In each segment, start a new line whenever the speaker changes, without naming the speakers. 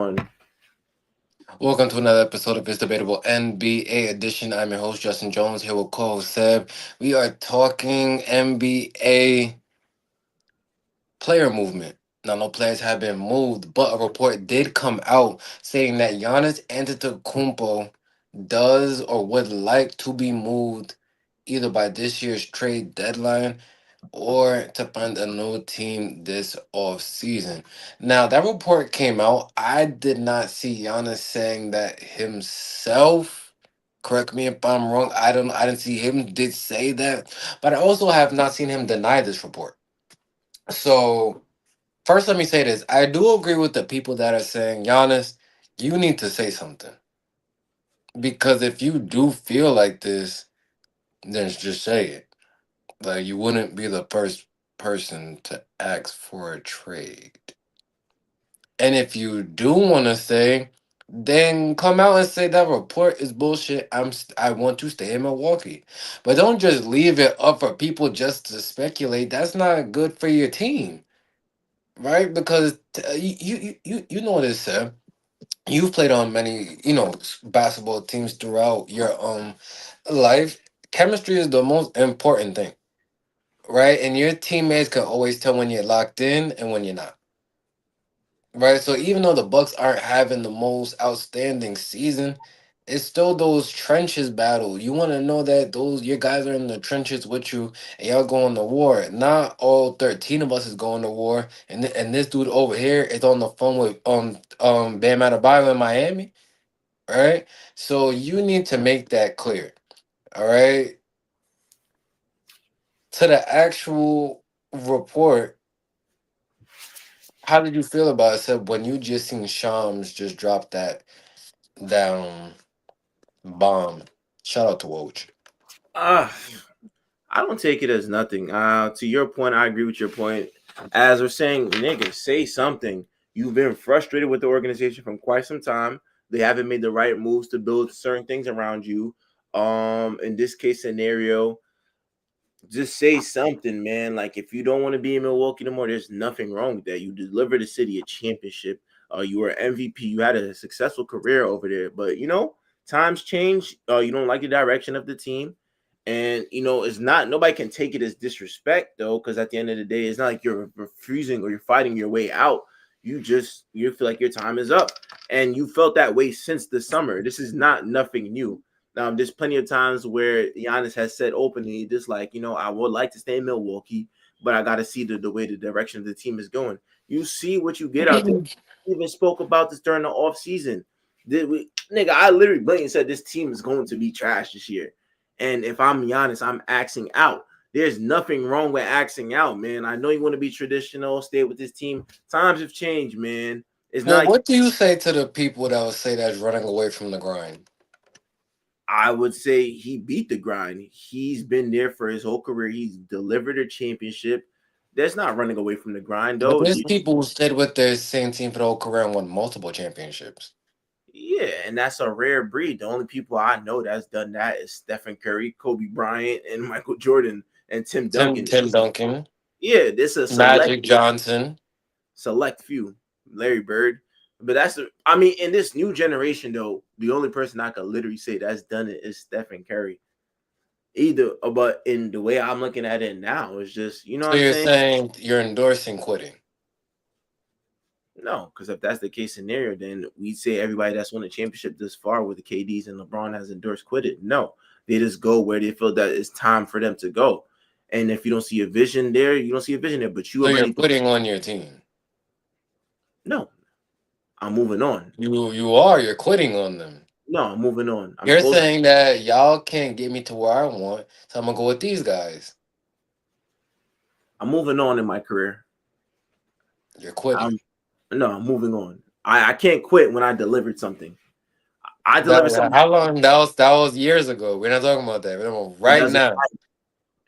On.
Welcome to another episode of It's Debatable NBA edition. I'm your host, Justin Jones, here with co-host Seb. We are talking NBA player movement. Now, no players have been moved, but a report did come out saying that Giannis Antetokounmpo does or would like to be moved either by this year's trade deadline or to find a new team this off season. Now that report came out. I did not see Giannis saying that himself. Correct me if I'm wrong. I didn't see him did say that, but I also have not seen him deny this report. So first, let me say this: I do agree with the people that are saying, Giannis, you need to say something because if you do feel like this, then just say it. Like you wouldn't be the first person to ask for a trade. And if you do want to say, then come out and say that report is bullshit. I want to stay in Milwaukee. But don't just leave it up for people just to speculate. That's not good for your team, right? Because you know this, Seb. You've played on many, basketball teams throughout your life. Chemistry is the most important thing, right? And your teammates can always tell when you're locked in and when you're not, right? So even though the Bucks aren't having the most outstanding season, it's still those trenches battle. You want to know that those your guys are in the trenches with you, and y'all going to war. Not all 13 of us is going to war, and this dude over here is on the phone with Bam Adebayo in Miami, right? So you need to make that clear, all right? To the actual report, how did you feel about it? Said when you just seen Shams just drop that down bomb. Shout out to Woj.
Ah, I don't take it as nothing. To your point, I agree with your point. As we're saying, nigga, say something. You've been frustrated with the organization from quite some time. They haven't made the right moves to build certain things around you. In this case scenario, just say something, man. Like if you don't want to be in Milwaukee no more, there's nothing wrong with that. You delivered the city a championship. You were MVP. You had a successful career over there. But times change. You don't like the direction of the team, and it's not nobody can take it as disrespect though, because at the end of the day, it's not like you're refusing or you're fighting your way out. You feel like your time is up, and you felt that way since the summer. This is not nothing new. There's plenty of times where Giannis has said openly, just like, I would like to stay in Milwaukee, but I got to see the way the direction of the team is going. You see what you get out there. We even spoke about this during the off season. Did we, nigga? I literally blatantly said this team is going to be trash this year. And if I'm Giannis, I'm axing out. There's nothing wrong with axing out, man. I know you want to be traditional, stay with this team. Times have changed, man. It's not
Well,
like
what do you say to the people that would say that's running away from the grind?
I would say he beat the grind. He's been there for his whole career. He's delivered a championship. That's not running away from the grind,
But
though.
there's people who stayed with their same team for the whole career and won multiple championships.
Yeah, and that's a rare breed. The only people I know that's done that is Stephen Curry, Kobe Bryant, and Michael Jordan and Tim
Tim
Duncan.
Tim Duncan,
Yeah, this is a
Magic Johnson.
select few. Larry Bird. But I mean, in this new generation, though, the only person I could literally say that's done it is Stephen Curry. Either, but in the way I'm looking at it now, it's just, you know
So
what I'm
you're
saying?
saying you're endorsing quitting.
No, because if that's the case scenario, then we'd say everybody that's won a championship this far with the KDs and LeBron has endorsed quitted. No, they just go where they feel that it's time for them to go. And if you don't see a vision there, you don't see a vision there. But you
So you're
already
quitting on your team.
no, I'm moving on.
You're quitting on them.
No, I'm moving on. I'm
You're
close.
saying that y'all can't get me to where I want, so I'm gonna go with these guys.
I'm moving on in my career.
You're quitting.
I'm no, I'm moving on. I can't quit when I delivered something. I delivered
That,
something.
how long? That was years ago. We're not talking about that. We're talking about
It
right
doesn't.
now.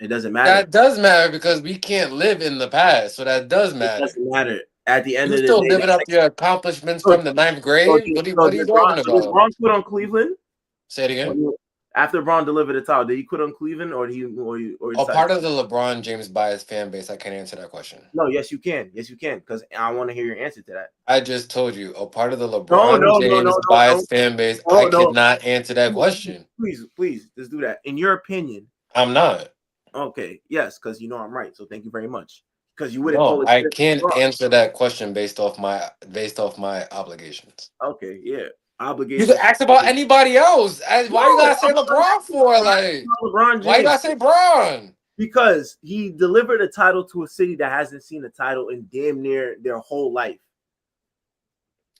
It doesn't matter.
That does matter because we can't live in the past, so that does
It
matter.
doesn't matter. At the end
You
of the
still
day,
living
that's
up to your accomplishments
like
from the ninth
so
grade?
did,
What are you,
so
what are you
did Ron
talking
so did
about?
Ron quit on Cleveland?
Say it
When
again.
he, After LeBron delivered the title, did he quit on Cleveland or he
A
decided?
part of the LeBron James bias fan base, I can't answer that question.
No, yes you can, yes you can, because I want to hear your answer to that.
I just told you, a part of the
No,
LeBron
no, no, no,
James
no, no,
bias fan base, I
no, no.
cannot answer that
Please,
question.
please, please, just do that. In your opinion,
I'm not.
okay, yes, because you know I'm right. So thank you very much. Because you wouldn't
No,
call it
I
quit
can't
on
answer that question based off my obligations.
LeBron. Okay, yeah,
You can
obligations.
ask about anybody else. Why you
No,
gotta say LeBron for?
I'm
Like,
asking about LeBron
why you
James
gotta say Braun?
because he delivered a title to a city that hasn't seen a title in damn near their whole life.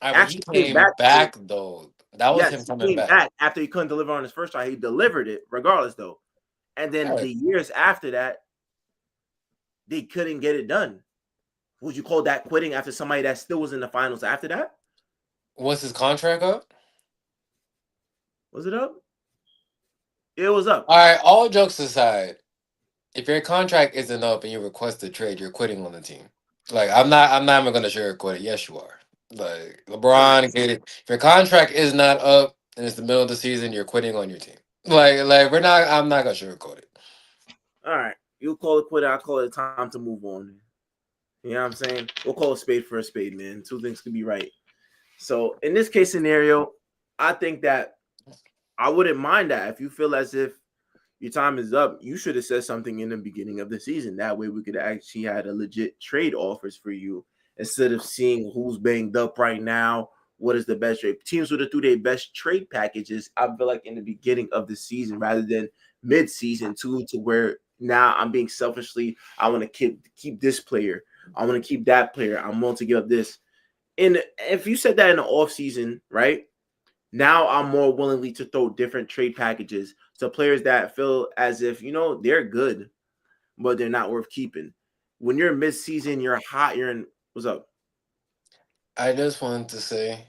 All right, but he
Actually came back
came
to it.
back though. That was him
Yes,
coming
he came
back.
back after he couldn't deliver on his first try. He delivered it regardless, though. And
All
then
right.
the years after that, they couldn't get it done. Would you call that quitting after somebody that still was in the finals after that?
Was his contract up?
Was it up? It was up.
All right. All jokes aside, if your contract isn't up and you request a trade, you're quitting on the team. Like I'm not even gonna sugarcoat it. Yes, you are. Like
All right.
LeBron, get it. If your contract is not up and it's the middle of the season, you're quitting on your team. Like we're not. I'm not gonna sugarcoat it.
All right. You call it quit. I call it time to move on. You know what I'm saying? We'll call a spade for a spade, man. Two things could be right. So in this case scenario, I think that I wouldn't mind that if you feel as if your time is up, you should have said something in the beginning of the season. That way we could actually had a legit trade offers for you instead of seeing who's banged up right now. What is the best trade? Teams would have threw their best trade packages, I feel like, in the beginning of the season rather than mid-season too, to where now I'm being selfishly, I want to keep this player. I want to keep that player. I'm willing to give up this. And if you said that in the off season, right? Now I'm more willingly to throw different trade packages to players that feel as if, they're good, but they're not worth keeping. When you're mid-season, you're hot, you're in what's up?
I just wanted to say,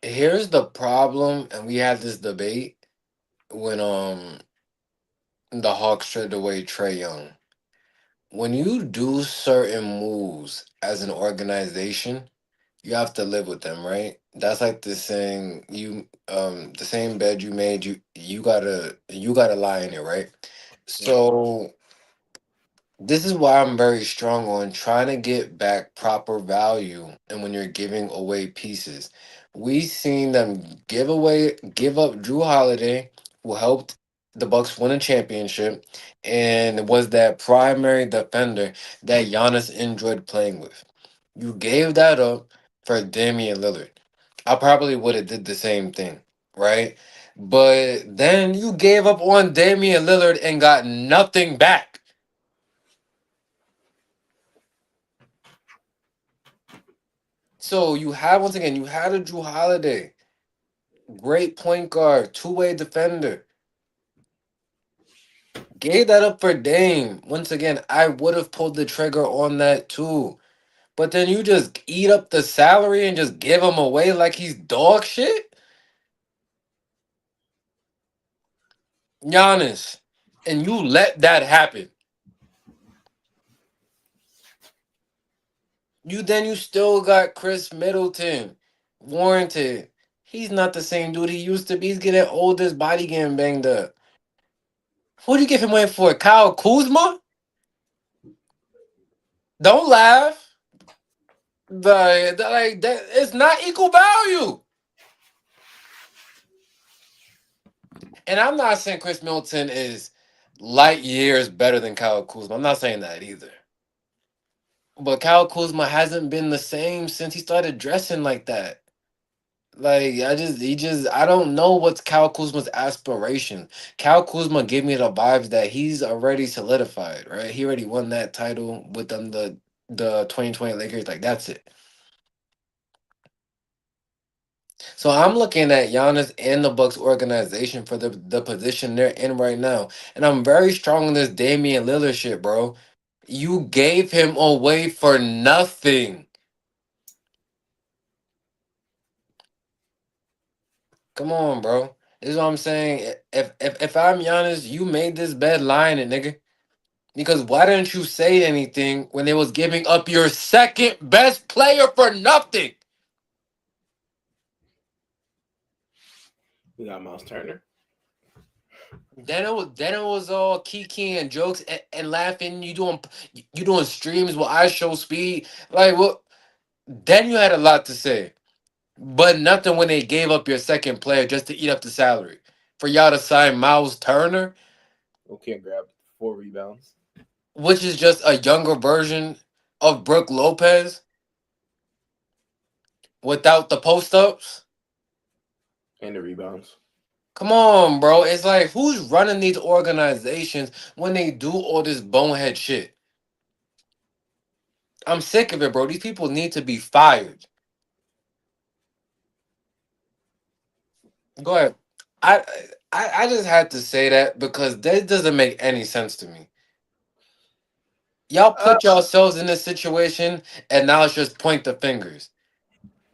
here's the problem, and we had this debate when the Hawks traded away Trey Young. When you do certain moves as an organization, you have to live with them, right? That's like the saying, the same bed you made, you gotta lie in it, right?
Yeah.
So this is why I'm very strong on trying to get back proper value and when you're giving away pieces. We seen them give up Drew Holiday, who helped the Bucks win a championship, and was that primary defender that Giannis enjoyed playing with. You gave that up for Damian Lillard. I probably would have did the same thing, right? But then you gave up on Damian Lillard and got nothing back. So you had once again, you had a Drew Holiday, great point guard, two-way defender. Gave that up for Dame. Once again, I would have pulled the trigger on that too. But then you just eat up the salary and just give him away like he's dog shit? Giannis. And you let that happen. You still got Chris Middleton warranted. He's not the same dude he used to be. He's getting old, his body getting banged up. Who do you give him away for? Kyle Kuzma? Don't laugh. Like that, it's not equal value. And I'm not saying Chris Middleton is light years better than Kyle Kuzma. I'm not saying that either. But Kyle Kuzma hasn't been the same since he started dressing like that. Like I don't know what's Kyle Kuzma's aspiration. Kyle Kuzma gave me the vibes that he's already solidified, right? He already won that title with them the 2020 Lakers. Like that's it. So I'm looking at Giannis and the Bucks organization for the position they're in right now. And I'm very strong on this Damian Lillard shit, bro. You gave him away for nothing. Come on, bro. This is what I'm saying. If I'm Giannis, you made this bed lying it, nigga. Because why didn't you say anything when they was giving up your second best player for nothing?
We got Miles Turner.
Then it was all kiki and jokes and laughing. You doing streams with I show speed. Like what? Then you had a lot to say, but nothing when they gave up your second player just to eat up the salary for y'all to sign Miles Turner,
Okay, and grab 4 rebounds
which is just a younger version of Brooke Lopez without the post ups.
and the rebounds.
Come on, bro. It's like who's running these organizations when they do all this bonehead shit? I'm sick of it, bro. These people need to be fired. Go ahead. I I just had to say that because that doesn't make any sense to me. Y'all
Uh,
put yourselves in this situation and now it's just point the fingers.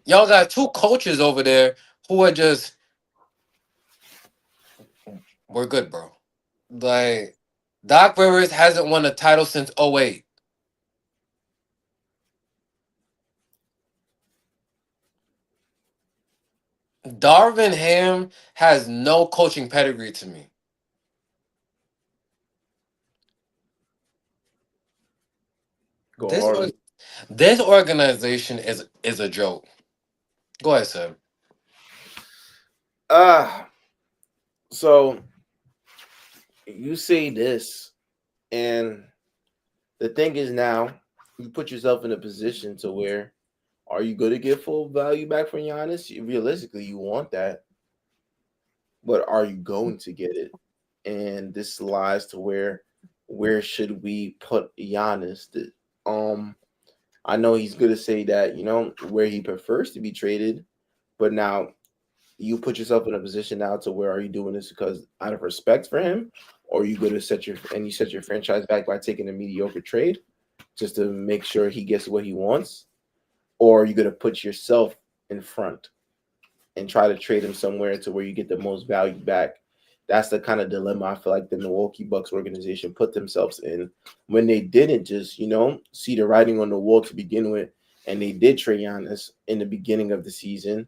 Y'all got two coaches over there who are just we're good, bro. Like Doc Rivers hasn't won a title since '08. Darvin Ham has no coaching pedigree to me.
go
This
hard.
or- this organization is a joke. Go ahead, sir.
Ah, so you say this, and the thing is now you put yourself in a position to where are you going to get full value back from Giannis? Realistically, you want that, but are you going to get it? And this lies to where should we put Giannis? Um, I know he's going to say that where he prefers to be traded, but now you put yourself in a position now to where are you doing this because out of respect for him, or you going to set your franchise back by taking a mediocre trade just to make sure he gets what he wants, or are you going to put yourself in front and try to trade him somewhere to where you get the most value back? That's the kind of dilemma I feel like the Milwaukee Bucks organization put themselves in when they didn't just, see the writing on the wall to begin with, and they did trade Giannis in the beginning of the season,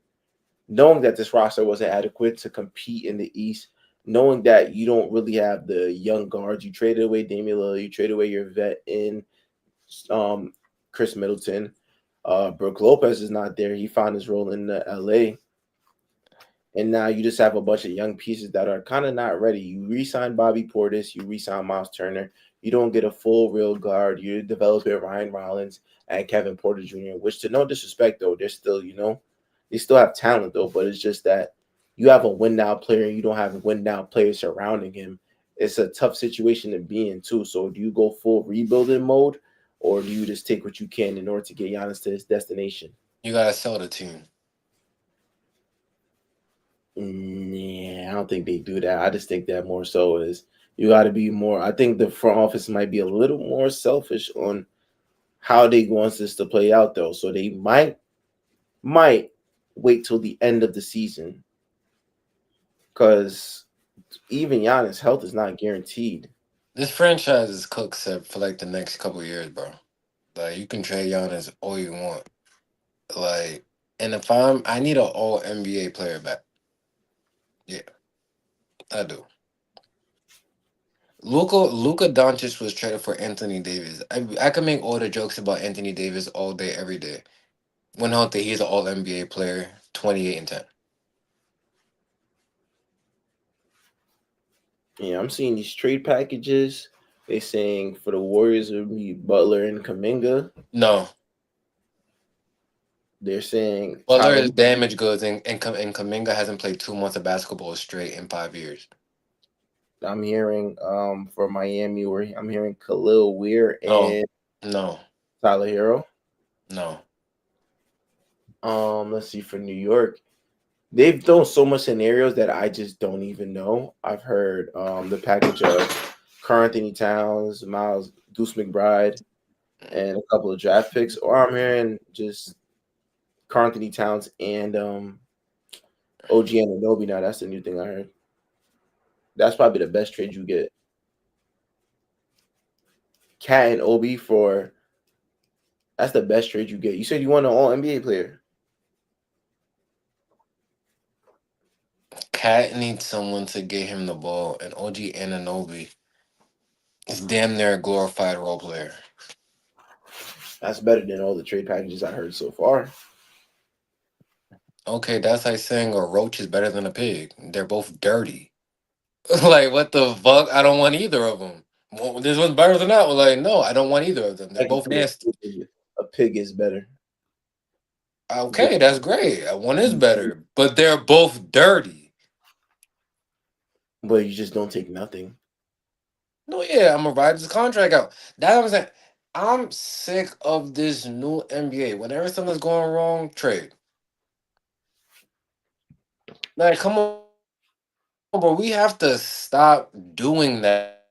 knowing that this roster wasn't adequate to compete in the East, knowing that you don't really have the young guards. You traded away Damian Lillard, you traded away your vet in um, Chris Middleton. Brooke Lopez is not there. He found his role in the LA. And now you just have a bunch of young pieces that are kind of not ready. You re-sign Bobby Portis, you re-sign Miles Turner. You don't get a full real guard. You develop it Ryan Rollins and Kevin Porter Jr., which to no disrespect though, they're still, they still have talent though, but it's just that you have a win now player and you don't have win now players surrounding him. It's a tough situation to be in too. So do you go full rebuilding mode or do you just take what you can in order to get Giannis to his destination?
You gotta sell the team.
Yeah, I don't think they do that. I just think that more so is you got to be more. I think the front office might be a little more selfish on how they want this to play out, though. So they might wait till the end of the season because even Giannis' health is not guaranteed.
This franchise is cooked set for like the next couple years, bro. Like you can trade Giannis all you want. Like, and if I need an all NBA player back. Yeah, I do. Luka Doncic was traded for Anthony Davis. I can make all the jokes about Anthony Davis all day, every day. When out there, he's an all NBA player, 28 and 10.
Yeah, I'm seeing these trade packages. They saying for the Warriors it would be Butler and Kaminga.
No,
They're saying
Butler
Tyler.
is damaged goods, and Kaminga hasn't played 2 months of basketball straight in 5 years.
I'm hearing for Miami where I'm hearing Khalil Weir
No,
and
no,
Tyler Hero.
no.
Let's see for New York. They've done so much scenarios that I just don't even know. I've heard the package of Karl Anthony Towns, Miles Deuce McBride, and a couple of draft picks, or I'm hearing just Karl Anthony Towns and OG Anunoby. Now that's the new thing I heard. That's probably the best trade you get. Cat and Obi for that's the best trade you get. You said you want an All NBA player.
Cat needs someone to get him the ball, and OG Ananobi is damn near a glorified role player.
That's better than all the trade packages I heard so far.
Okay, that's like saying a roach is better than a pig. They're both dirty. Like, what the fuck? I don't want either of them. Well, this one's better than that one. Like, no, I don't want either of them. They're
I can
both
say
nasty.
a pig is better.
Okay, that's great. One is better, but they're both dirty.
But you just don't take nothing.
No, yeah, I'm gonna ride this contract out. That's what I'm saying. I'm sick of this new NBA. Whenever something's going wrong, trade. Like, come on, bro. We have to stop doing that.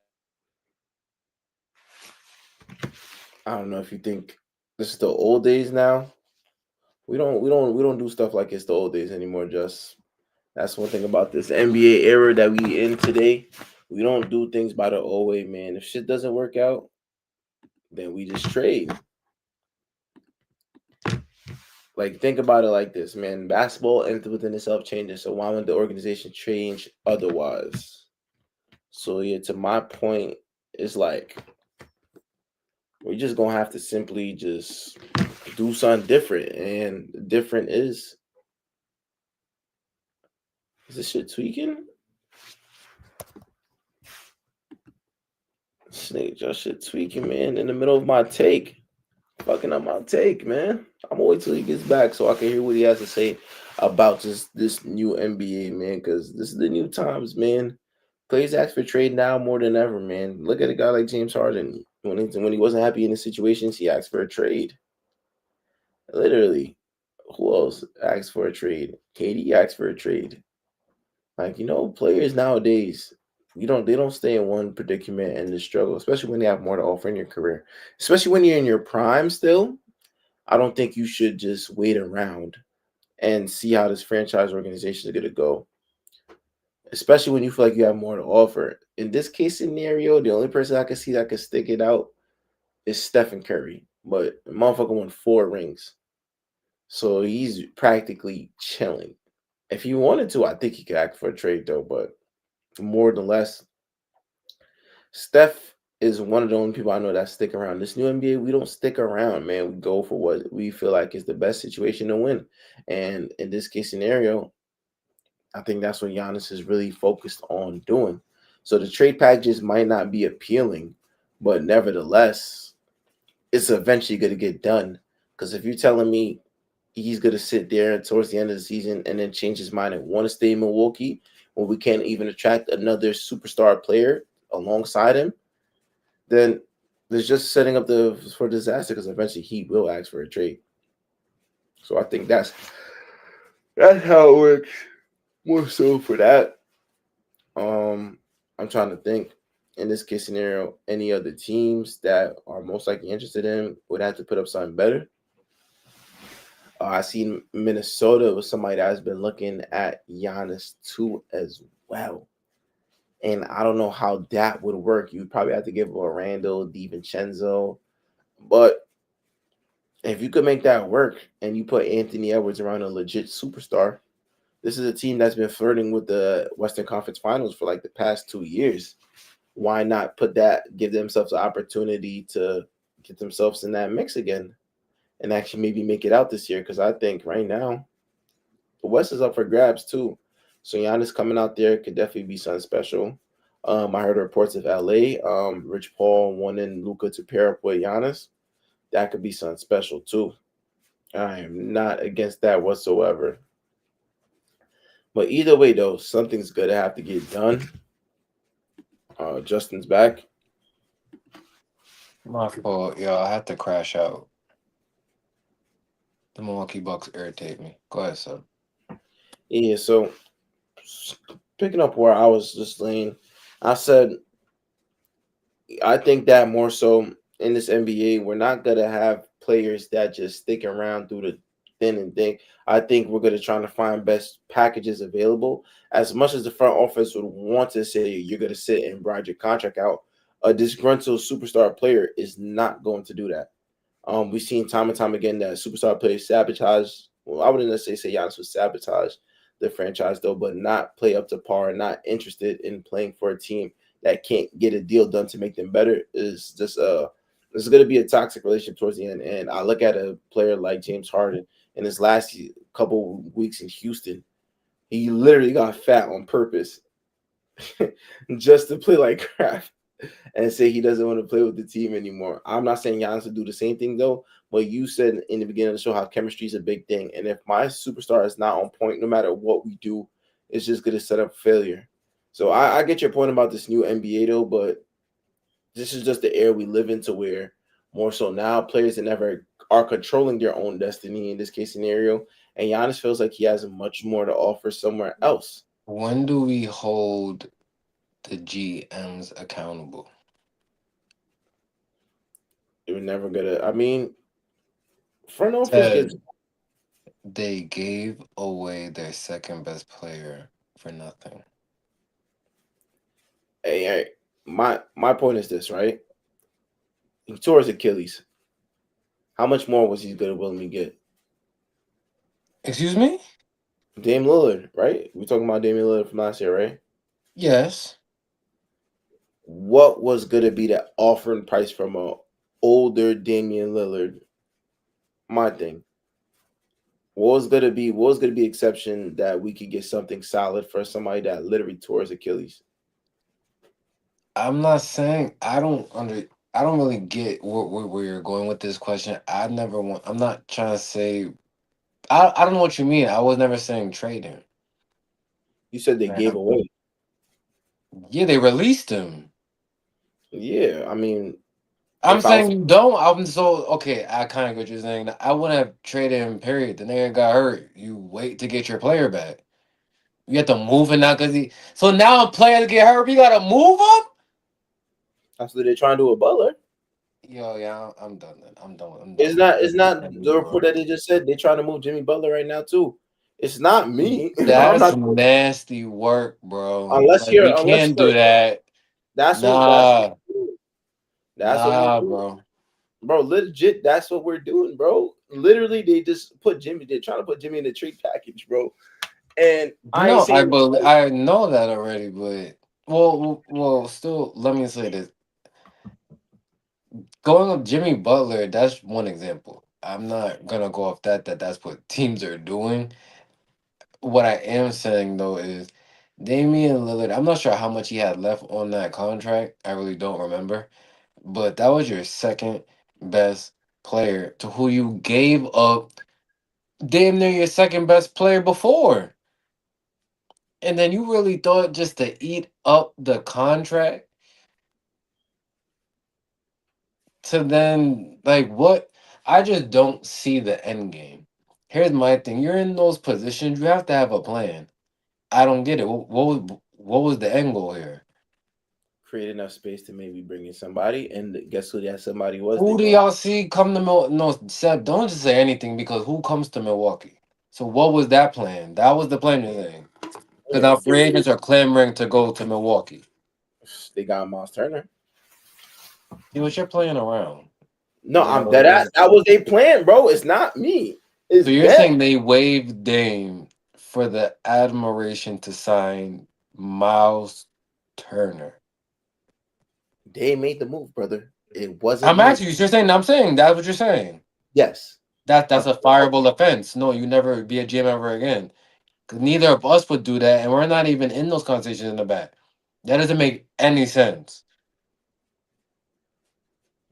I don't know if you think this is the old days now. We don't do stuff like it's the old days anymore. Just that's one thing about this NBA era that we in today. We don't do things by the old way, man. If shit doesn't work out, then we just trade. Like think about it like this, man. Basketball ends within itself changes. So why would the organization change otherwise? So yeah, to my point, it's like we're just gonna have to simply just do something different. And different is this shit tweaking? Snake just shit tweaking, man. In the middle of my take. Fucking up my take, man. I'm gonna wait till he gets back so I can hear what he has to say about just this new NBA, man. Because this is the new times, man. Players ask for trade now more than ever, man. Look at a guy like James Harden. When he wasn't happy in the situations, he asked for a trade. Literally, who else asked for a trade? KD asked for a trade. Like players nowadays, they don't stay in one predicament and just struggle, especially when they have more to offer in your career. Especially when you're in your prime still. I don't think you should just wait around and see how this franchise organization is gonna go. Especially when you feel like you have more to offer. In this case scenario, the only person I can see that can stick it out is Stephen Curry. But the motherfucker won 4 rings. So he's practically chilling. If he wanted to, I think he could act for a trade though, but more than less, Steph is one of the only people I know that stick around. This new NBA, we don't stick around, man. We go for what we feel like is the best situation to win. And in this case scenario, I think that's what Giannis is really focused on doing. So the trade packages might not be appealing, but nevertheless, it's eventually going to get done. Because if you're telling me he's going to sit there towards the end of the season and then change his mind and want to stay in Milwaukee when we can't even attract another superstar player alongside him, then there's just setting up for disaster because eventually he will ask for a trade. So I think that's how it works. More so for that. I'm trying to think. In this case scenario, any other teams that are most likely interested in would have to put up something better. I seen Minnesota with somebody that has been looking at Giannis too as well. And I don't know how that would work. You'd probably have to give Randall, DiVincenzo. But if you could make that work and you put Anthony Edwards around a legit superstar, this is a team that's been flirting with the Western Conference Finals for like the past 2 years. Why not give themselves an opportunity to get themselves in that mix again and actually maybe make it out this year? Because I think right now the West is up for grabs too. So Giannis coming out there could definitely be something special. I heard reports of LA, Rich Paul wanting Luka to pair up with Giannis. That could be something special too. I am not against that whatsoever. But either way, though, something's gonna have to get done. Justin's back.
My fault, yo. I had to crash out. The Milwaukee Bucks irritate me. Go ahead, son.
Yeah, so picking up where I was just laying, I said I think that more so in this NBA, we're not gonna have players that just stick around through the thin and thick. I think we're gonna try to find best packages available. As much as the front office would want to say you're gonna sit and ride your contract out, a disgruntled superstar player is not going to do that. We've seen time and time again that superstar players sabotage. Well, I wouldn't necessarily say Giannis was sabotage the franchise though, but not play up to par, not interested in playing for a team that can't get a deal done to make them better is just it's going to be a toxic relationship towards the end. And I look at a player like James Harden in his last couple weeks in Houston, he literally got fat on purpose just to play like crap and say he doesn't want to play with the team anymore. I'm not saying Giannis will do the same thing though, but you said in the beginning of the show how chemistry is a big thing, and if my superstar is not on point, no matter what we do, it's just going to set up failure. So I get your point about this new NBA though, but this is just the era we live in to where more so now players that never are controlling their own destiny in this case scenario, and Giannis feels like he has much more to offer somewhere else.
When do we hold the GMs accountable?
You're never gonna. I mean, front office gets.
Said they gave away their second best player for nothing.
Hey, my point is this, right? He tore his Achilles. How much more was he gonna willingly get?
Excuse me?
Dame Lillard, right? We're talking about Damian Lillard from last year, right?
Yes.
What was gonna be the offering price from a older Damian Lillard? My thing. What was gonna be exception that we could get something solid for somebody that literally tore his Achilles?
I'm not saying I don't really get where you're going with this question. I never want I'm not trying to say I don't know what you mean. I was never saying trade him.
You said they gave
Man.
away.
Yeah, they released him.
Yeah, I mean,
I'm
if I was
saying you don't. I'm so okay. I kind of get what you're saying. I wouldn't have traded him. Period. The nigga got hurt. You wait to get your player back. You have to move him now because he. So now a player get hurt. You gotta move him.
that's what they're trying to do with Butler.
Yo, yeah, I'm done. Then. I'm done. I'm
It's
done.
not. It's
This
not
can't be
the report
real.
that they just said they're trying to move Jimmy Butler right now too. It's not me. I'm
That's
not.
nasty work, bro.
Unless
Like
you're.
we
Unless
can't do
you're.
that.
That's what. That's what.
Nah,
We're doing. That's what we're
nah,
doing,
bro.
bro. Legit. That's what we're doing, bro. Literally, they just put Jimmy. They're trying to put Jimmy in the trade package, bro. And I ain't
No,
saying.
I know that already, but still, let me say this. Going up Jimmy Butler, that's one example. I'm not gonna go off that's what teams are doing. What I am saying though is Damian Lillard, I'm not sure how much he had left on that contract. I really don't remember. But that was your second best player to who you gave up damn near your second best player before. And then you really thought just to eat up the contract to then like what? I just don't see the end game. Here's my thing: you're in those positions, you have to have a plan. I don't get it. What was the end goal here?
Create enough space to maybe bring in somebody, and guess who that somebody was? They
Who do
brought.
y'all see come to Milwaukee? No, Seb, don't just say anything because who comes to Milwaukee? So what was that plan? That was the plan you're saying. Because
Yeah,
now free agents are clamoring to go to Milwaukee.
they got Miles Turner.
See what you're playing around.
No,
You
I'm
know,
dead ass. That was their plan, bro. It's not me.
so
It's
you're
them.
saying they waived Dame for the admiration to sign Miles Turner.
They made the move, brother. It wasn't
I'm
me.
asking you. You're saying I'm saying that's what you're saying.
Yes.
That's
I'm
a fireable offense. No, you never be a GM ever again. Because neither of us would do that, and we're not even in those conversations in the back. That doesn't make any sense.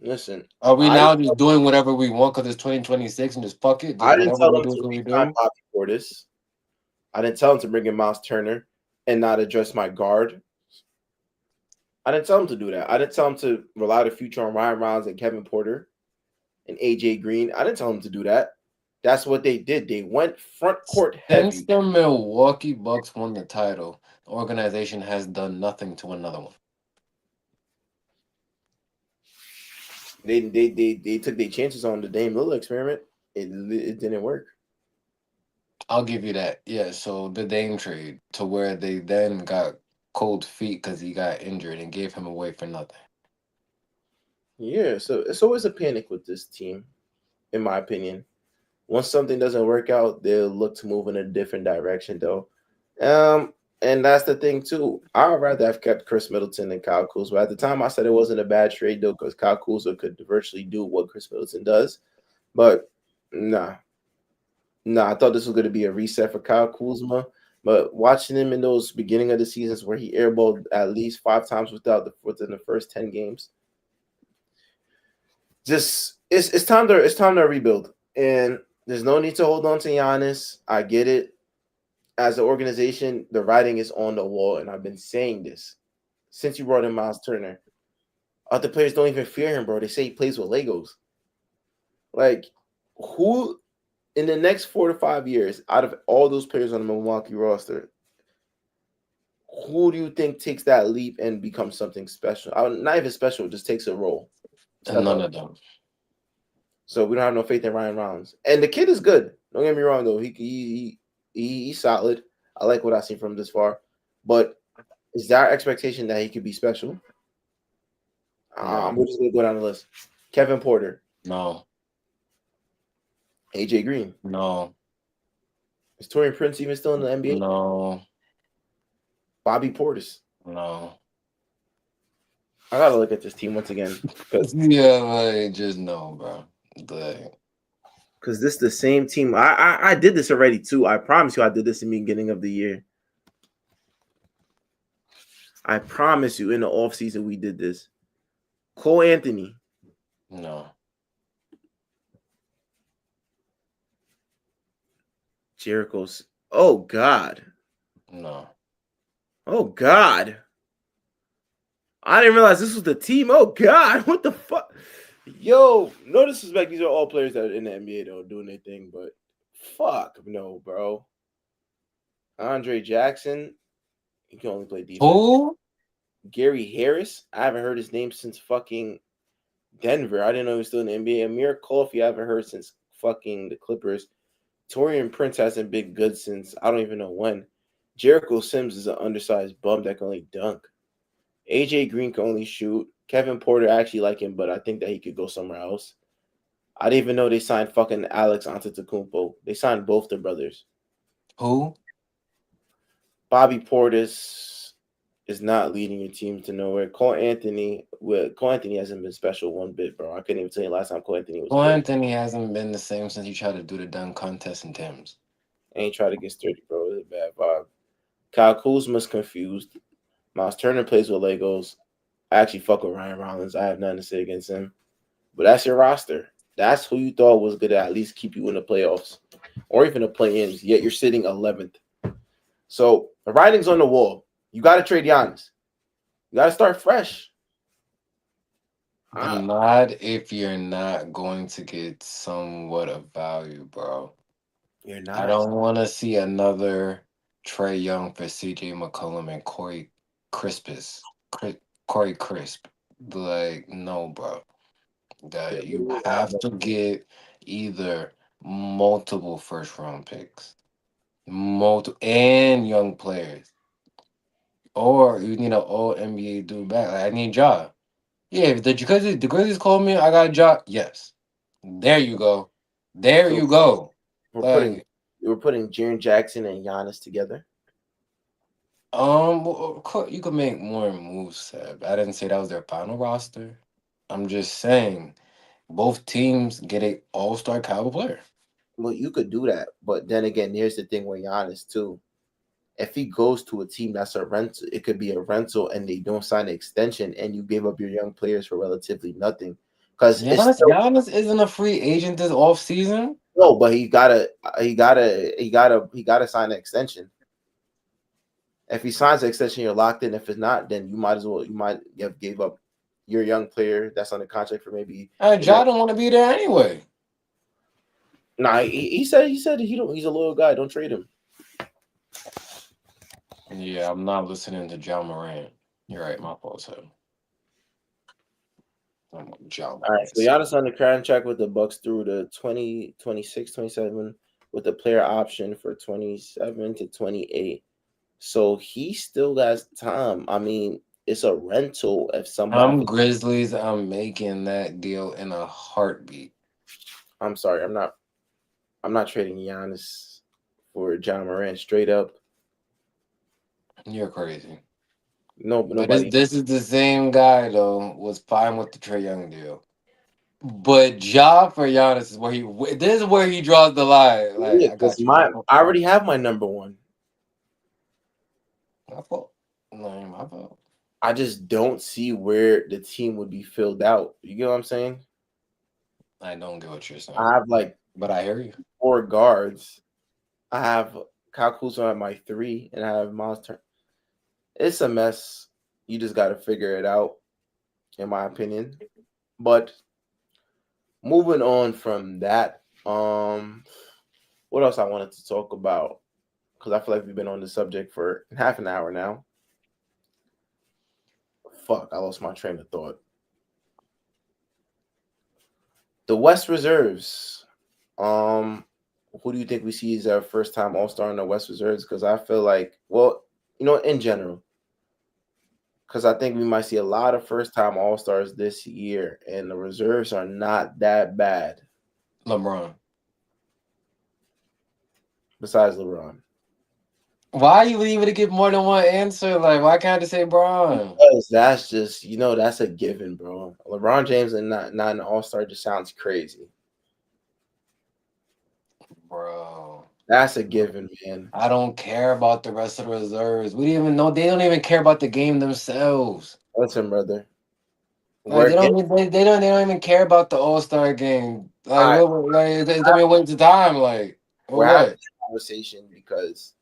listen.
Are we
I
now
didn't.
just doing whatever we want because it's 2026 and just fuck it? Just
I didn't
whatever
tell
we
them
do is
to
what we
re-sign
do?
Bobby Portis. I didn't tell them to bring in Miles Turner and not address my guard. I didn't tell them to do that. I didn't tell them to rely the future on Ryan Reynolds and Kevin Porter and AJ Green. I didn't tell them to do that. That's what they did. They went front court
Since
heavy.
the Milwaukee Bucks won the title, the organization has done nothing to another one.
They took their chances on the Dame Lillard experiment. It didn't work.
I'll give you that. Yeah, so the Dame trade to where they then got cold feet because he got injured and gave him away for nothing.
Yeah, so it's always a panic with this team, in my opinion. Once something doesn't work out, they'll look to move in a different direction, though. Um, and that's the thing too. I'd rather have kept Chris Middleton than Kyle Kuzma. At the time, I said it wasn't a bad trade though, because Kyle Kuzma could virtually do what Chris Middleton does. But nah, nah, I thought this was going to be a reset for Kyle Kuzma. But watching him in those beginning of the seasons where he airballed at least 5 times within the first 10 games, just it's time to rebuild. And there's no need to hold on to Giannis. I get it. As an organization, the writing is on the wall, and I've been saying this since you brought in Miles Turner. Other players don't even fear him, bro. They say he plays with Legos. Like, who in the next 4 to 5 years, out of all those players on the Milwaukee roster, who do you think takes that leap and becomes something special? Not even special, just takes a role.
And
Step
none
up.
of them.
So we don't have no faith in Ryan Rollins. And the kid is good. Don't get me wrong though. He's solid. I like what I've seen from him this far. But is there expectation that he could be special?
No.
We're just gonna go down the list. Kevin Porter,
No.
AJ Green.
No.
Is Torian Prince even still in the NBA?
No.
Bobby Portis.
No.
I gotta look at this team once again
Yeah, like, just no, bro. Like,
because this is the same team. I did this already too. I promise you, I did this in the beginning of the year. I promise you, in the offseason, we did this. Cole Anthony,
no.
Jericho's. Oh God.
No.
Oh God. I didn't realize this was the team. Oh God. What the fuck? Yo, no disrespect. These are all players that are in the NBA though, doing their thing, but fuck no, bro. Andre Jackson, he can only play defense.
Who?
Gary Harris, I haven't heard his name since fucking Denver. I didn't know he was still in the NBA. Amir Coffey, I haven't heard since fucking the Clippers. Torian Prince hasn't been good since I don't even know when. Jericho Sims is an undersized bum that can only dunk. AJ Green can only shoot. Kevin Porter, I actually like him, but I think that he could go somewhere else. I didn't even know they signed fucking Alex Antetokounmpo. They signed both the brothers.
Who?
Bobby Portis is not leading your team to nowhere. Cole Anthony hasn't been special one bit, bro. I couldn't even tell you last time Cole Anthony was
Well,
good.
Anthony hasn't been the same since he tried to do the dunk contest in Tim's.
Ain't try to get sturdy, bro. It's a bad vibe. Kyle Kuzma's confused. Miles Turner plays with Legos. I actually fuck with Ryan Rollins. I have nothing to say against him. But that's your roster. That's who you thought was going to at least keep you in the playoffs or even the play-ins, yet you're sitting 11th. So the writing's on the wall. You got to trade Giannis. You got to start fresh.
But not if you're not going to get somewhat of value, bro.
You're
I
not.
don't want to see another Trey Young for CJ McCollum and Corey Crispus. Corey Crisp. Like, no, bro. That you have to get either multiple first round picks, multiple and young players, or you need an all NBA dude back. Like, I need Ja. Yeah, if the Grizzlies called me, I got Ja. Yes, there you go, there
So
you go.
we're putting
Like,
we're putting Jaren Jackson and Giannis together.
well, of course, you could make more moves, Seb. I didn't say that was their final roster. I'm just saying both teams get a all star caliber player.
Well, you could do that, but then again, here's the thing with Giannis too. If he goes to a team that's a rental, it could be a rental, and they don't sign an extension, and you gave up your young players for relatively nothing. Because it's still
Giannis isn't a free agent this off season.
no, but he gotta sign an extension. If he signs an extension, you're locked in. If it's not, then you might have gave up your young player that's on the contract for maybe the
Ja
next.
don't want to be there anyway.
Nah, he said he don't. He's a loyal guy. Don't trade him.
Yeah, I'm not listening to John Moran. You're right, my fault, Seb. I'm John
All right,
Moran.
so Giannis on the contract with the Bucks through the 2026, 27 with the player option for 27 to 28. So he still got time. I mean, it's a rental if
I'm
somebody.
Grizzlies. I'm making that deal in a heartbeat.
I'm sorry, I'm not. I'm not trading Giannis for John Morant straight up.
You're crazy.
No,
But this
nobody.
this is the same guy though was fine with the Trey Young deal. But job for Giannis is where he. This is where he draws the line. Like
Yeah,
I
because
got you.
I already have my number one.
My fault. No, ain't my fault.
I just don't see where the team would be filled out. You get what I'm saying?
I don't get what you're saying,
I have like
but I hear you.
four guards. I have Kyle Kuzma at my three, and I have Miles Turner. It's a mess. You just got to figure it out, in my opinion. But moving on from that, what else I wanted to talk about? Because I feel like we've been on the subject for half an hour now. Fuck, I lost my train of thought. The West Reserves. Um, who do you think we see as our first time All Star in the West Reserves? Because I feel like, well, in general, because I think we might see a lot of first time All Stars this year, and the reserves are not that bad.
LeBron.
Besides LeBron,
Why are you leaving to get more than one answer? Like, why can't I just say Bron?
because that's just that's a given, bro. LeBron James and not an All Star just sounds crazy.
Bro.
That's a given, man.
I don't care about the rest of the reserves. We didn't even know they don't even care about the game themselves.
Listen, brother,
Like
we're getting.
they don't even care about the All-Star game. Like
I
like it's gonna be a waste of time. Like or
we're having
what?
this conversation because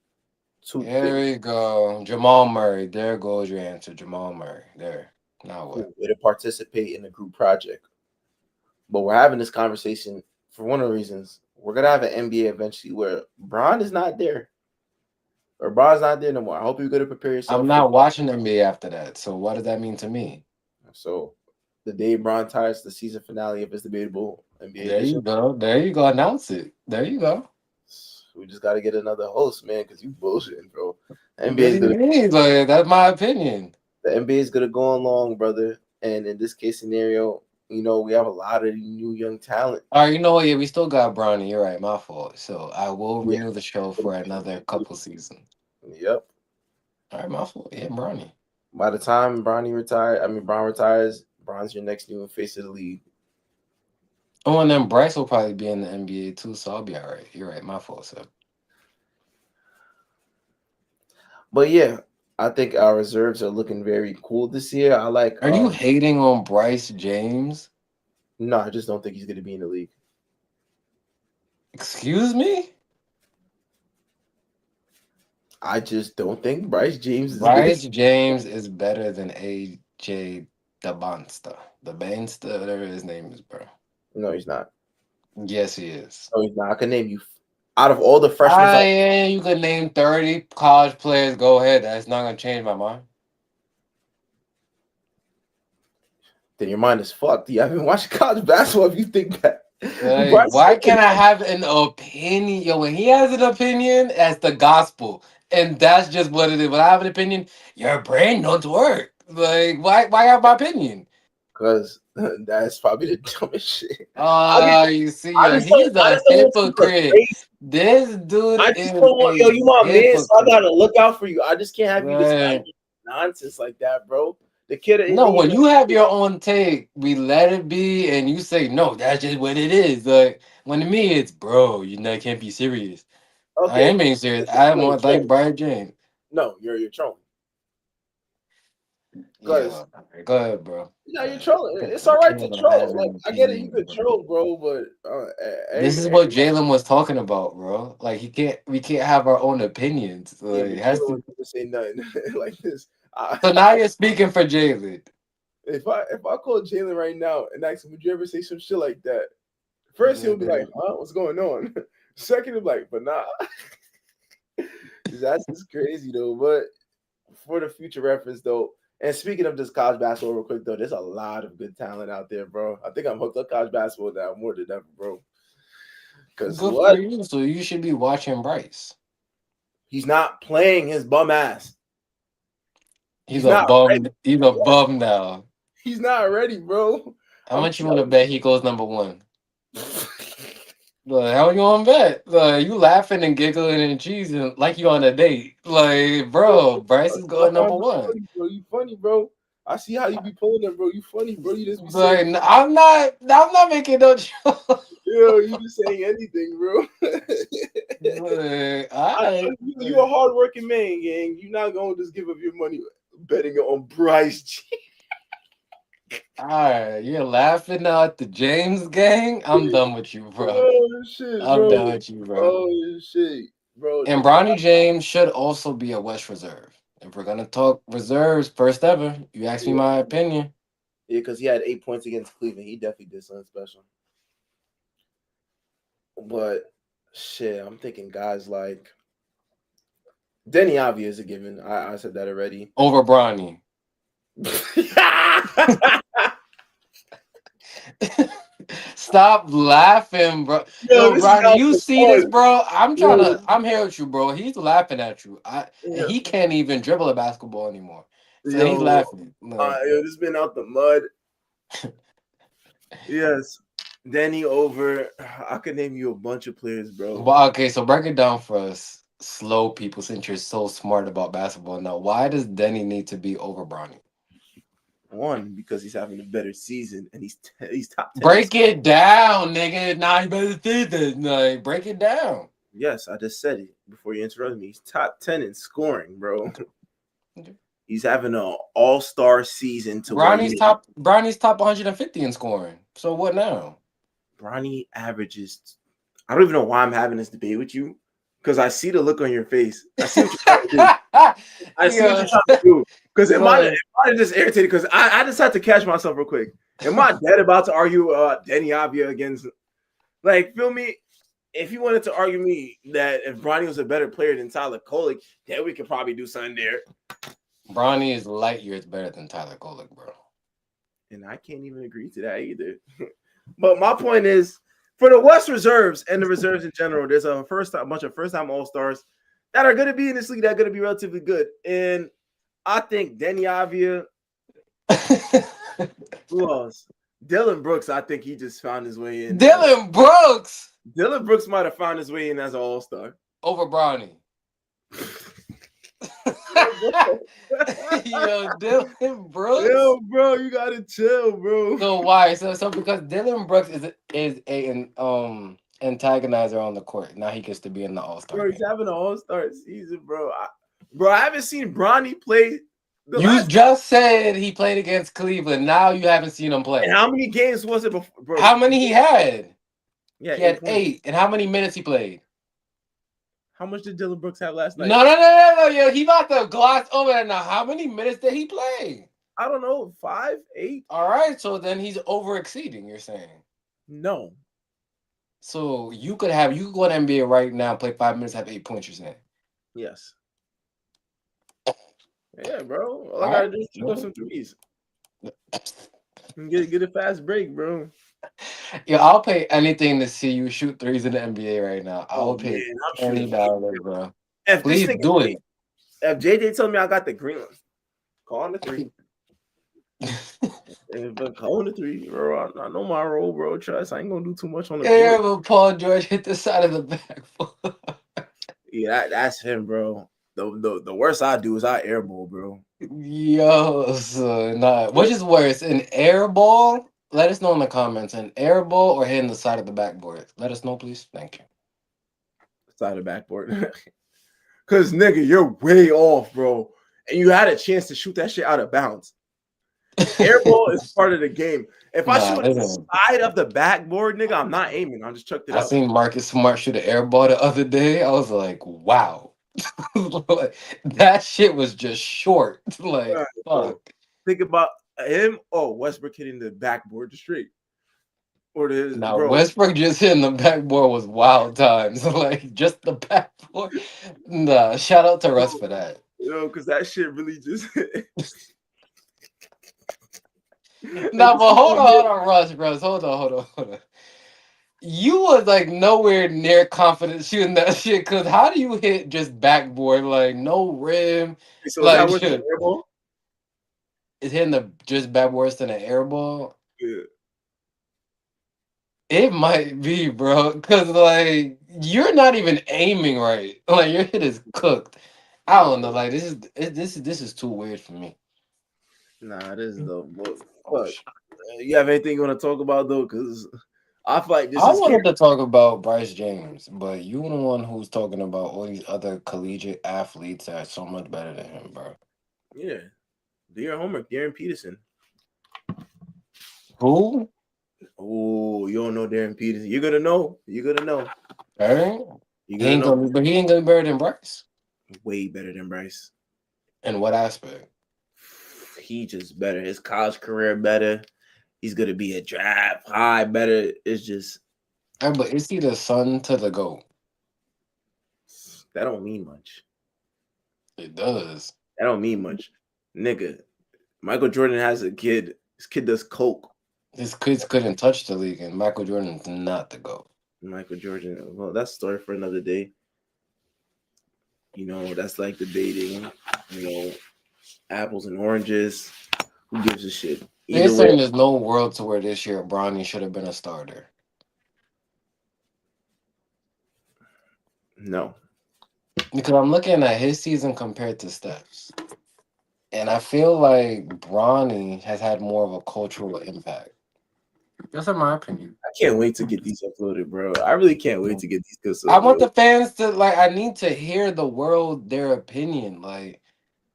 two
Here
things.
we go. Jamal Murray. There goes your answer. Jamal Murray. There. Now what?
Cool, way to participate in a group project. But we're having this conversation for one of the reasons we're gonna have an NBA eventually where Bron is not there. Or Bron's not there no more. I hope you're gonna prepare
I'm
yourself for
not watching NBA after that. So what does that mean to me?
that. So the day Bron tires the season finale of his debatable NBA
There you
edition,
go. There you go. Announce it. There you go.
we just gotta get another host, man, because you bullshitting, bro. NBA
What
is
do you
gonna
mean? Like that's my opinion.
the NBA is gonna go on long, brother. And in this case scenario, we have a lot of new young talent.
All right, you know what? Yeah, we still got Bronny. You're right, my fault. So I will
Yeah.
renew the show for another couple seasons.
Yep.
All right, my fault. Yeah, Bronny.
By the time Bron retires, Bron's your next new face of the league.
Oh, and then Bryce will probably be in the NBA too, so I'll be all right. You're right, my fault, sir.
But yeah, I think our reserves are looking very cool this year. I like
Are you hating on Bryce James?
no, I just don't think he's gonna be in the league.
Excuse me?
I just don't think Bryce James is gonna
Bryce James is better than AJ The Bansta, whatever his name is, bro.
No, he's not.
Yes, he is.
No, he's not. I can name you out of all the freshmen.
Yeah, you could name 30 college players. Go ahead. That's not gonna change my mind.
Then your mind is fucked. You haven't watched college basketball if you think that.
Like,
Bryce,
why can't I have an opinion? Yo, when he has an opinion, that's the gospel. And that's just what it is. When I have an opinion, your brain don't work. Like, why have my opinion?
because that's probably the dumbest shit.
You see, yo, he's
I
a
just don't want you to
hypocrite.
crazy.
This dude
I just
is
don't want
a
you my man, so I
hypocrite.
gotta look out for you. I just can't have you deciding
Like,
nonsense like that, bro. The kid
no,
isn't
when
even
you have your own take, we let it be, and you say, no, that's just what it is. Like, when to me, it's, bro, you know, can't be serious. I
okay.
am being serious. I am
No, you're
more like
trolling.
Brian James.
No, you're trolling.
Yeah,
Because
go ahead, bro.
no, you're
Like,
trolling. It's
I
all right to
can't have
troll. Like
an
I get it, you
opinion,
could
bro.
troll, bro. But
This is what Jalen was talking about, bro. Like, we can't have our own opinions.
yeah,
Like,
but
it
you
has
don't
to.
want to say nothing like this.
So now you're speaking for Jalen.
If I call Jalen right now and ask him, would you ever say some shit like that? First he'll be like, huh, what's going on? Second he'll be like, but nah. That's just crazy though. But for the future reference though, and speaking of this college basketball real quick though, there's a lot of good talent out there, bro. I think I'm hooked up college basketball now more than ever, bro. Cause
Good for
what?
you. So you should be watching Bryce.
He's not playing his bum ass.
He's
He's
a
not
bum.
ready.
He's a bum now.
He's not ready, bro.
How
I'm
much you want to
telling
bet he goes number one?
you.
Like, how you on bet? Like, you laughing and giggling and cheesing like you on a date. Like, bro, Bryce is
I
going number
find you
one.
funny, bro. You funny, bro. I see how you be pulling them, bro. You funny, bro. You just be saying,
Like, I'm not making no joke.
yo, you just saying anything, bro.
Like,
I know
alright.
you a hardworking man, gang. You not gonna just give up your money betting on Bryce G.
Alright, you're laughing now at the James gang. I'm done with you, bro.
Oh shit,
I'm
bro.
done with you, bro.
Oh shit, bro.
And Bronny James should also be a West Reserve. If we're gonna talk reserves, first ever, you ask me
Yeah,
my opinion.
yeah, because he had 8 points against Cleveland. He definitely did something special. But shit, I'm thinking guys like Denny Avia is a given. I said that already.
Over Bronny. Stop laughing, bro.
Yo,
Yo,
this is
Bronny,
out
you
the
see this,
mud.
bro?
Yo,
I'm here with you, bro. He's laughing at you. And
yeah,
he can't even dribble a basketball anymore. So he's
yo,
laughing. Like,
yo, this been out the mud. Yes, Denny over. I could name you a bunch of players, bro.
well, okay, so break it down for us, slow people, since you're so smart about basketball. Now, why does Denny need to be over Bronny?
One, because he's having a better season and he's top 10 in.
Break it down, nigga. Nah, you better see this. Like, break it down.
Yes, I just said it before you interrupted me. He's top 10 in scoring, bro. He's having an all-star season to where he
Bronny's top 150 in scoring. So what now?
Bronny averages. I don't even know why I'm having this debate with you because I see the look on your face. I see what you're trying to do. I see what you're
Yeah,
trying to do. Because
like,
am I just irritated? Because I just had to catch myself real quick. Am I dead about to argue Denny Avia against, like, feel me? If you wanted to argue me that if Bronny was a better player than Tyler Kolek, then we could probably do something there.
Bronny is light years better than Tyler Kolek, bro.
And I can't even agree to that either. But my point is, for the West reserves and the reserves in general, there's a bunch of first time All Stars that are going to be in this league that are going to be relatively good. And I think Denny Avia, who else? Dylan Brooks, I think he just found his way in.
Dylan Brooks
Dylan Brooks might have found his way in as an All Star.
over Bronny. Yo, Dylan Brooks.
Yo, bro, you gotta chill, bro.
So why? So because Dylan Brooks is a an antagonizer on the court. Now he gets to be in the All Star
Bro, he's
game.
having an All Star season, bro. I haven't seen Bronny play the
You
last.
just said he played against Cleveland. Now you haven't seen him
And
play.
how many games was it before, bro?
How many he had?
Yeah,
He had
8 points.
8. And how many minutes he played?
How much did Dylan Brooks have last night?
No. Yo, he about to gloss over that now. How many minutes did he play?
I don't know, 5, 8.
All right, so then he's over exceeding, you're saying.
No.
So you could go to NBA right now, play 5 minutes, have 8 points, you're saying.
Yes. Yeah, bro. All I
All
gotta
right.
do is shoot up some threes. Get a fast break, bro.
Yeah, I'll pay anything to see you shoot threes in the NBA right now.
Oh
I'll pay
man, I'm shooting.
$20, bro.
If this
Please
nigga,
do it.
if JJ told me I got the green one, call on the three. But call on the three, bro. I know my role, bro. Trust. I ain't gonna do too much on the
Yeah,
court.
but Paul George hit the side of the backboard.
Yeah, that's him, bro. The worst I do is I airball, bro.
Yo, son, nah. Which is worse, an air ball? Let us know in the comments. An air ball or hitting the side of the backboard? Let us know, please. Thank you.
Side of the backboard. Cause nigga, you're way off, bro. And you had a chance to shoot that shit out of bounds. Airball is part of the game. If I
Nah,
shoot at the
listen.
side of the backboard, nigga, I'm not aiming. I just chucked it
I
up.
seen Marcus Smart shoot an air ball the other day. I was like, wow. Like, that shit was just short.
All
Like,
right, bro.
fuck.
Think about him. Oh, Westbrook hitting the backboard straight. Or the
Now
bro.
Westbrook just hitting the backboard was wild times. Like just the backboard. Nah, shout out to Russ for that.
Because that shit really just like
Nah,
this
but
is what
hold on, Russ. Hold on. You was like nowhere near confident shooting that shit. Cause how do you hit just backboard like no rim?
so is that
Like
worse than
shit,
an airball?
is hitting the just backboard than an air ball?
Yeah.
It might be, bro, because like you're not even aiming right. Like your hit is cooked. I don't know. Like this is too weird for me.
Nah, this is the book.
Oh
Fuck.
shit.
You have anything you want to talk about though? Because I feel like this
I
is
wanted to talk about Bryce James, but you the one who's talking about all these other collegiate athletes that are so much better than him, bro.
yeah. Do your homework, Darren Peterson.
Who?
Oh, you don't know Darren Peterson. You're gonna know. You're gonna know.
Alright.
You're
He
gonna
ain't
know.
gonna, but he ain't gonna be better than Bryce.
Way better than Bryce.
In what aspect?
He just better. His college career better. He's gonna be a draft high better. It's just
But is he the son to the GOAT?
that don't mean much.
It does.
That don't mean much, nigga. Michael Jordan has a kid. His kid does coke.
His kids couldn't touch the league, and Michael Jordan's not the GOAT.
Michael Jordan. Well, that's a story for another day. That's like debating. You know, apples and oranges. Who gives a shit?
They're
Either way,
saying there's no world to where this year Bronny should have been a starter.
no.
Because I'm looking at his season compared to Steph's. And I feel like Bronny has had more of a cultural impact. That's in my opinion.
I can't wait to get these uploaded, bro. I really can't wait to get these clips
I want
uploaded.
the fans to like. I need to hear the world their opinion. Like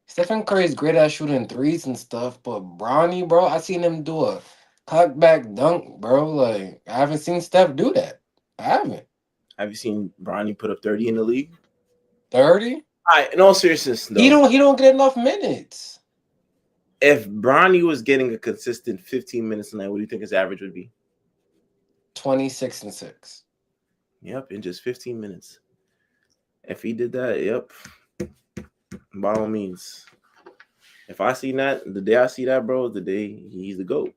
Stephen Curry's great at shooting threes and stuff, but Bronny, bro, I seen him do a cutback dunk, bro. Like I haven't seen Steph do that. I haven't.
Have you seen Bronny put up 30 in the league?
30?
All right, in all seriousness, though,
He don't get enough minutes.
if Bronny was getting a consistent 15 minutes a night, what do you think his average would be?
26 and 6.
Yep, in just 15 minutes. If he did that, yep, by all means. If I see that, the day I see that, bro, is the day he's the GOAT.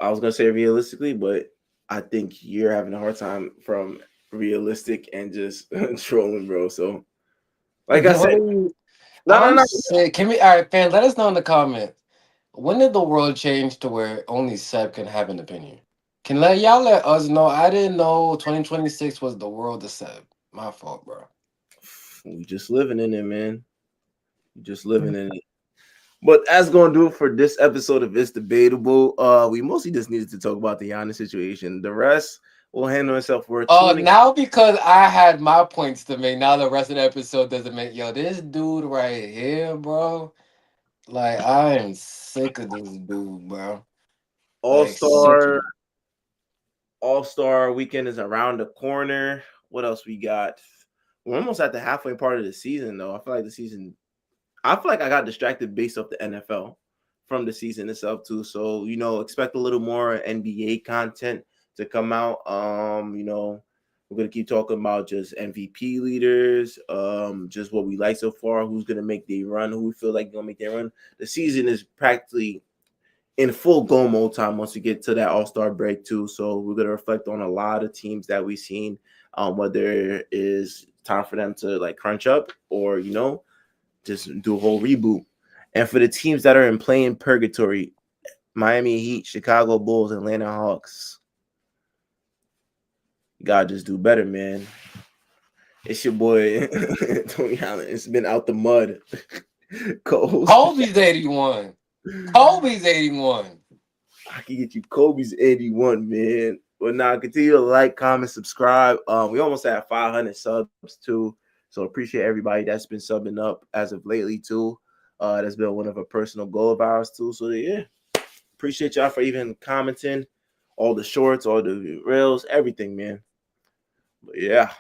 I was gonna say realistically, but I think you're having a hard time from realistic and just trolling, bro. So, like I
What
said,
are you?
no, no,
I'm
no.
sick. Can we? All right, fans, let us know in the comments. When did the world change to where only Seb can have an opinion? Can let us know? I didn't know 2026 was the world of Seb. My fault, bro.
We just living in it, man. We just living in it. But that's gonna do it for this episode of It's Debatable. We mostly just needed to talk about the Giannis situation. The rest will handle itself. We're tuning.
Now because I had my points to make, now the rest of the episode doesn't make. Yo, this dude right here, bro. Like I am sick of this dude, bro.
All
Like sick of
Star
him.
All Star weekend is around the corner. What else we got? We're almost at the halfway part of the season, though. I feel like I got distracted based off the NFL from the season itself too. So expect a little more NBA content to come out. We're gonna keep talking about just MVP leaders, just what we like so far, who's gonna make the run, who we feel like gonna make their run. The season is practically in full go mode time once we get to that All-Star break too. So we're gonna reflect on a lot of teams that we've seen, whether it is time for them to like crunch up or just do a whole reboot. And for the teams that are in playing purgatory, Miami Heat, Chicago Bulls, Atlanta Hawks, you gotta just do better, man. It's your boy Tony Allen. It's been out the mud. Coles.
Kobe's 81. Kobe's 81.
I can get you Kobe's 81, man. But now continue to like, comment, subscribe. We almost at 500 subs too. So appreciate everybody that's been subbing up as of lately too. That's been one of a personal goal of ours too. So yeah, appreciate y'all for even commenting, all the shorts, all the reels, everything, man. But yeah.